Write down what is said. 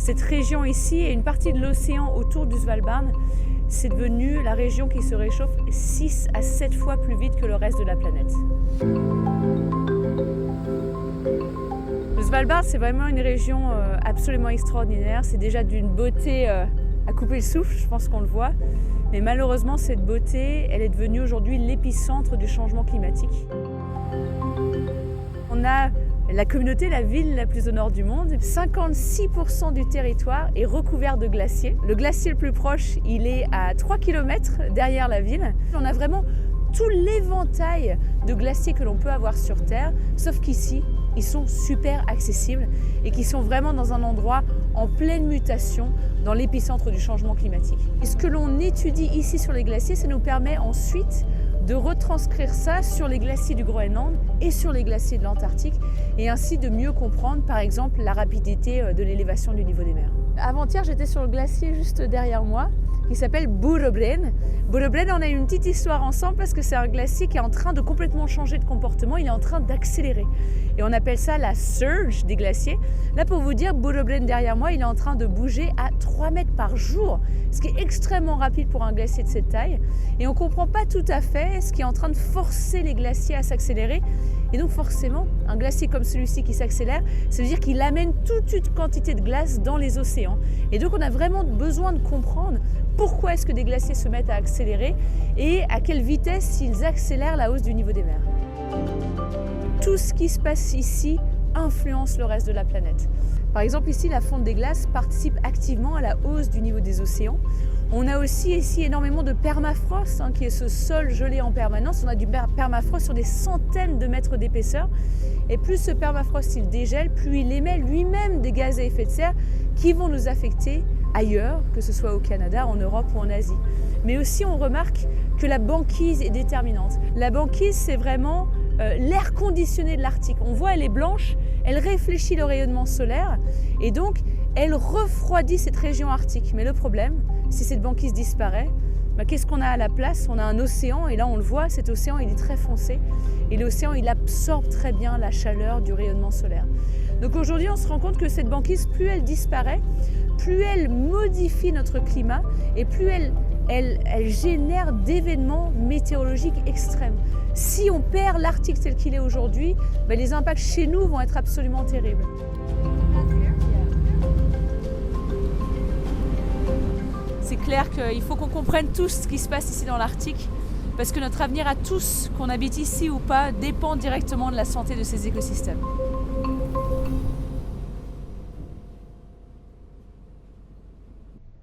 Cette région ici et une partie de l'océan autour du Svalbard, c'est devenu la région qui se réchauffe 6 à 7 fois plus vite que le reste de la planète. Le Svalbard, c'est vraiment une région absolument extraordinaire. C'est déjà d'une beauté à couper le souffle, je pense qu'on le voit. Mais malheureusement, cette beauté, elle est devenue aujourd'hui l'épicentre du changement climatique. On a la communauté, la ville la plus au nord du monde. 56% du territoire est recouvert de glaciers. Le glacier le plus proche, il est à 3 km derrière la ville. On a vraiment tout l'éventail de glaciers que l'on peut avoir sur Terre, sauf qu'ici, ils sont super accessibles et qui sont vraiment dans un endroit en pleine mutation dans l'épicentre du changement climatique. Et ce que l'on étudie ici sur les glaciers, ça nous permet ensuite de retranscrire ça sur les glaciers du Groenland et sur les glaciers de l'Antarctique et ainsi de mieux comprendre par exemple la rapidité de l'élévation du niveau des mers. Avant-hier, j'étais sur le glacier juste derrière moi qui s'appelle Burobren. Burobren, on a une petite histoire ensemble parce que c'est un glacier qui est en train de complètement changer de comportement, il est en train d'accélérer. Et on appelle ça la surge des glaciers. Là, pour vous dire, Burobren derrière moi, il est en train de bouger à 3 mètres par jour, ce qui est extrêmement rapide pour un glacier de cette taille. Et on ne comprend pas tout à fait ce qui est en train de forcer les glaciers à s'accélérer. Et donc forcément, un glacier comme celui-ci qui s'accélère, ça veut dire qu'il amène toute une quantité de glace dans les océans. Et donc on a vraiment besoin de comprendre pourquoi est-ce que des glaciers se mettent à accélérer et à quelle vitesse ils accélèrent la hausse du niveau des mers. Tout ce qui se passe ici influence le reste de la planète. Par exemple ici, la fonte des glaces participe activement à la hausse du niveau des océans. On a aussi ici énormément de permafrost, qui est ce sol gelé en permanence. On a du permafrost sur des centaines de mètres d'épaisseur. Et plus ce permafrost il dégèle, plus il émet lui-même des gaz à effet de serre qui vont nous affecter ailleurs, que ce soit au Canada, en Europe ou en Asie. Mais aussi on remarque que la banquise est déterminante. La banquise, c'est vraiment l'air conditionné de l'Arctique. On voit, elle est blanche, elle réfléchit le rayonnement solaire et donc elle refroidit cette région arctique. Mais le problème, si cette banquise disparaît, qu'est-ce qu'on a à la place? On a un océan et là on le voit, cet océan il est très foncé et l'océan il absorbe très bien la chaleur du rayonnement solaire. Donc aujourd'hui on se rend compte que cette banquise, plus elle disparaît, plus elle modifie notre climat et plus elle génère d'événements météorologiques extrêmes. Si on perd l'Arctique tel qu'il est aujourd'hui, les impacts chez nous vont être absolument terribles. C'est clair qu'il faut qu'on comprenne tous ce qui se passe ici dans l'Arctique parce que notre avenir à tous, qu'on habite ici ou pas, dépend directement de la santé de ces écosystèmes.